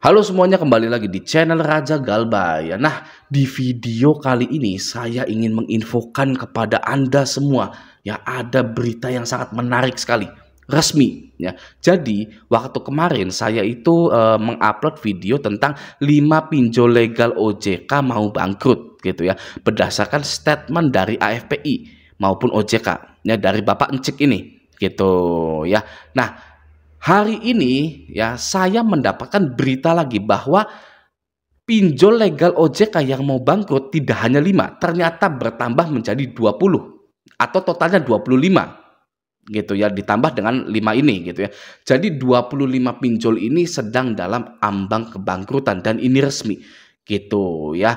Halo semuanya, kembali lagi di channel Raja Galba ya. Nah, di video kali ini saya ingin menginfokan kepada Anda semua ya, ada berita yang sangat menarik sekali, resmi ya. Jadi, waktu kemarin saya itu mengupload video tentang 5 pinjol legal OJK mau bangkrut gitu ya, berdasarkan statement dari AFPI maupun OJK ya, dari Bapak Encik ini gitu ya. Nah, hari ini ya saya mendapatkan berita lagi bahwa pinjol legal OJK yang mau bangkrut tidak hanya 5, ternyata bertambah menjadi 20 atau totalnya 25 gitu ya, ditambah dengan 5 ini gitu ya. Jadi 25 pinjol ini sedang dalam ambang kebangkrutan dan ini resmi gitu ya.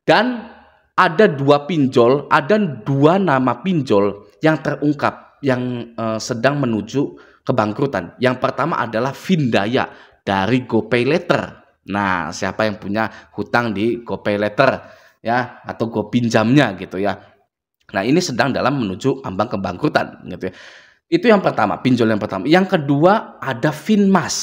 Dan ada 2 pinjol, ada 2 nama pinjol yang terungkap yang sedang menuju kebangkrutan. Yang pertama adalah Vindaya dari GoPayLater. Nah, siapa yang punya hutang di GoPayLater ya, atau GoPinjamnya gitu ya. Nah, ini sedang dalam menuju ambang kebangkrutan gitu ya. Itu yang pertama, pinjol yang pertama. Yang kedua ada Finmas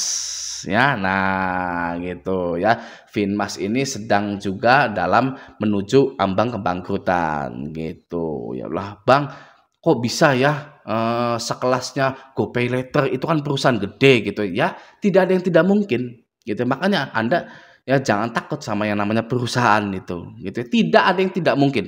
ya. Nah, gitu ya. Finmas ini sedang juga dalam menuju ambang kebangkrutan gitu. Ya Allah, Bang, kok bisa ya sekelasnya GoPayLater itu kan perusahaan gede gitu ya. Tidak ada yang tidak mungkin gitu. Makanya Anda ya jangan takut sama yang namanya perusahaan itu gitu. Tidak ada yang tidak mungkin.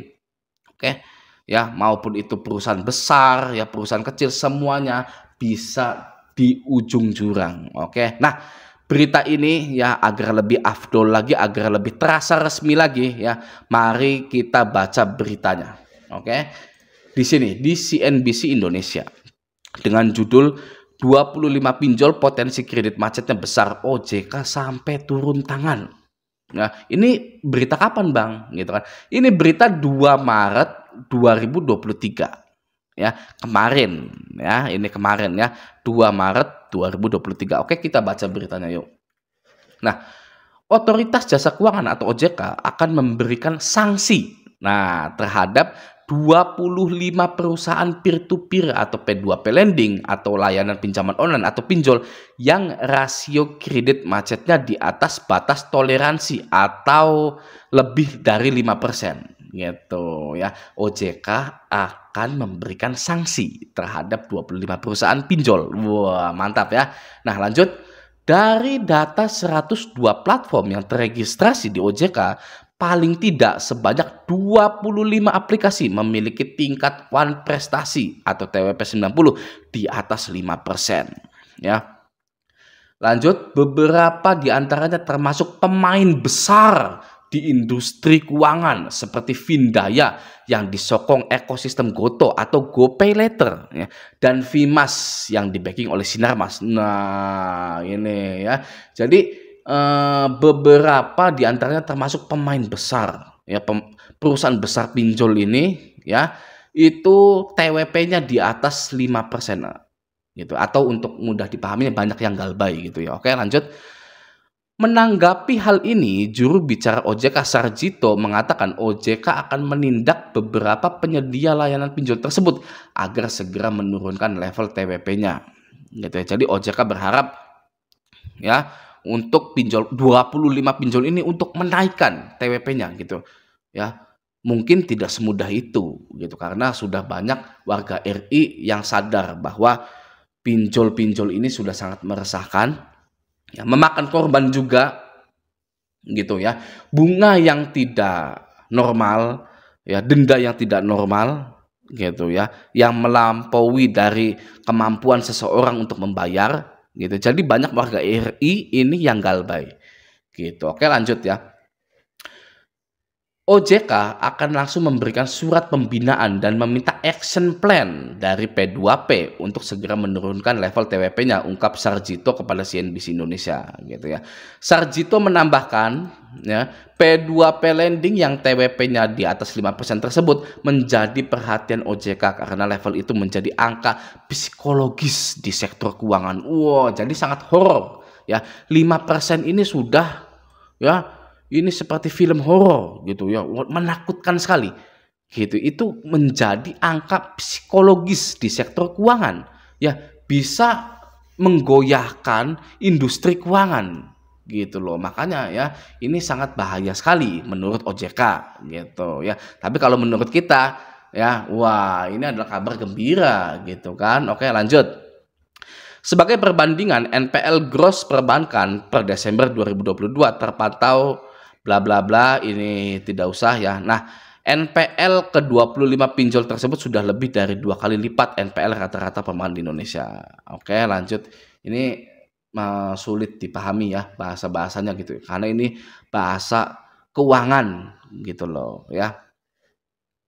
Oke. Ya, maupun itu perusahaan besar ya, perusahaan kecil, semuanya bisa di ujung jurang. Oke. Nah, berita ini ya agar lebih afdol lagi, agar lebih terasa resmi lagi ya, mari kita baca beritanya. Oke. Di sini di CNBC Indonesia dengan judul 25 pinjol potensi kredit macetnya besar, OJK sampai turun tangan. Nah, ini berita kapan, Bang? Gitu kan. Ini berita 2 Maret 2023. Ya, kemarin ya, ini kemarin ya, 2 Maret 2023. Oke, kita baca beritanya yuk. Nah, Otoritas Jasa Keuangan atau OJK akan memberikan sanksi terhadap 25 perusahaan peer-to-peer atau P2P lending atau layanan pinjaman online atau pinjol yang rasio kredit macetnya di atas batas toleransi atau lebih dari 5% gitu ya. OJK akan memberikan sanksi terhadap 25 perusahaan pinjol. Wah, mantap ya. Nah, lanjut. Dari data 102 platform yang terregistrasi di OJK, paling tidak sebanyak 25 aplikasi memiliki tingkat One Prestasi atau TWP 90 di atas 5%. Ya. Lanjut, beberapa di antaranya termasuk pemain besar di industri keuangan seperti Vindaya yang disokong ekosistem Goto atau GoPayLater ya, dan Vimas yang di-backing oleh Sinarmas. Nah, ini ya. Jadi beberapa di antaranya termasuk pemain besar ya, perusahaan besar pinjol ini ya, itu TWP-nya di atas 5% gitu, atau untuk mudah dipahami banyak yang galbay gitu ya. Oke, lanjut. Menanggapi hal ini, juru bicara OJK Sarjito mengatakan OJK akan menindak beberapa penyedia layanan pinjol tersebut agar segera menurunkan level TWP-nya. Gitu ya. Jadi OJK berharap ya untuk pinjol 25 pinjol ini untuk menaikkan TWP-nya gitu. Ya. Mungkin tidak semudah itu gitu, karena sudah banyak warga RI yang sadar bahwa pinjol-pinjol ini sudah sangat meresahkan. Ya, memakan korban juga gitu ya, bunga yang tidak normal ya, denda yang tidak normal gitu ya, yang melampaui dari kemampuan seseorang untuk membayar gitu. Jadi banyak warga RI ini yang galbay gitu. Oke, lanjut ya. OJK akan langsung memberikan surat pembinaan dan meminta action plan dari P2P untuk segera menurunkan level TWP-nya, ungkap Sarjito kepada CNBC Indonesia gitu ya. Sarjito menambahkan ya, P2P lending yang TWP-nya di atas 5% tersebut menjadi perhatian OJK karena level itu menjadi angka psikologis di sektor keuangan. Wow, jadi sangat horor ya. 5% ini sudah ya, ini seperti film horor gitu ya, menakutkan sekali gitu. Itu menjadi angka psikologis di sektor keuangan ya, bisa menggoyahkan industri keuangan gitu loh. Makanya ya ini sangat bahaya sekali menurut OJK gitu ya. Tapi kalau menurut kita ya, wah ini adalah kabar gembira gitu kan. Oke, lanjut. Sebagai perbandingan, NPL gross perbankan per Desember 2022 terpantau bla bla bla, ini tidak usah ya. Nah, NPL ke-25 pinjol tersebut sudah lebih dari 2 kali lipat NPL rata-rata perbankan di Indonesia. Oke, lanjut. Ini sulit dipahami ya bahasa-bahasanya gitu. Karena ini bahasa keuangan gitu loh ya.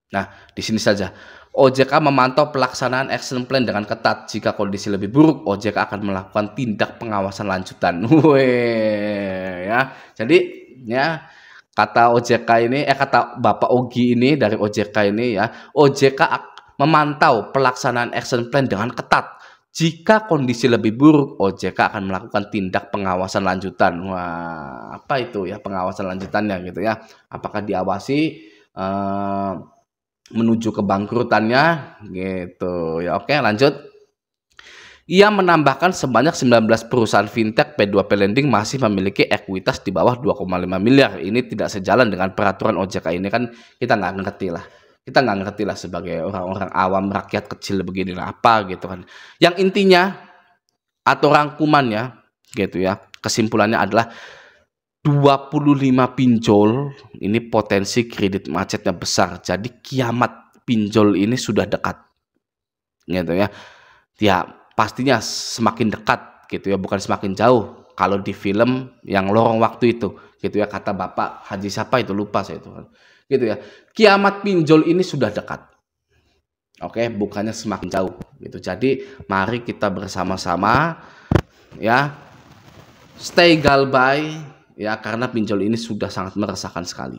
Nah, di sini saja. OJK memantau pelaksanaan action plan dengan ketat. Jika kondisi lebih buruk, OJK akan melakukan tindak pengawasan lanjutan. Weh, ya. Jadi, ya kata OJK ini, kata Bapak Ogi ini dari OJK ini ya, OJK memantau pelaksanaan action plan dengan ketat. Jika kondisi lebih buruk, OJK akan melakukan tindak pengawasan lanjutan. Wah, apa itu ya pengawasan lanjutannya gitu ya? Apakah diawasi menuju kebangkrutannya gitu ya. Oke, lanjut. Ia menambahkan sebanyak 19 perusahaan fintech P2P lending masih memiliki ekuitas di bawah 2,5 miliar. Ini tidak sejalan dengan peraturan OJK ini, kan kita nggak ngerti lah. Kita nggak ngerti lah sebagai orang-orang awam, rakyat kecil begini lah apa gitu kan. Yang intinya atau rangkumannya gitu ya, kesimpulannya adalah 25 pinjol ini potensi kredit macetnya besar. Jadi kiamat pinjol ini sudah dekat. Gitu ya. Ya, pastinya semakin dekat gitu ya, bukan semakin jauh. Kalau di film yang Lorong Waktu itu, gitu ya, kata Bapak Haji siapa itu, lupa saya itu. Gitu ya. Kiamat pinjol ini sudah dekat. Oke, bukannya semakin jauh gitu. Jadi, mari kita bersama-sama ya stay galbay ya, karena pinjol ini sudah sangat meresahkan sekali.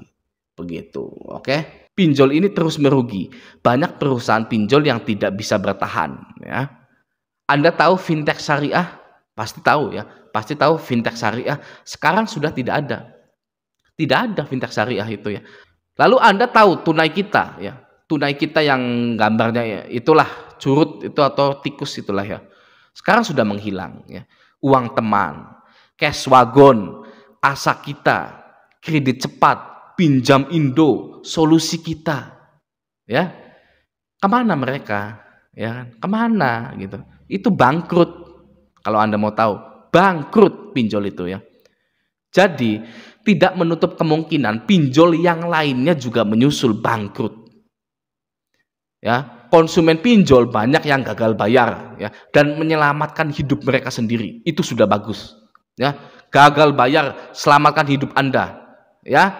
Begitu, oke? Pinjol ini terus merugi. Banyak perusahaan pinjol yang tidak bisa bertahan ya. Anda tahu fintech syariah? Pasti tahu ya. Pasti tahu fintech syariah sekarang sudah tidak ada. Tidak ada fintech syariah itu ya. Lalu Anda tahu tunai kita ya. Tunai kita yang gambarnya ya, itulah curut itu atau tikus itulah ya. Sekarang sudah menghilang ya. Uang teman, cash wagon, asa kita, kredit cepat, pinjam Indo, solusi kita, ya kemana mereka, ya kemana gitu? Itu bangkrut. Kalau Anda mau tahu, bangkrut pinjol itu ya. Jadi tidak menutup kemungkinan pinjol yang lainnya juga menyusul bangkrut. Ya, konsumen pinjol banyak yang gagal bayar ya, dan menyelamatkan hidup mereka sendiri. Itu sudah bagus. Ya, gagal bayar, selamatkan hidup Anda. Ya,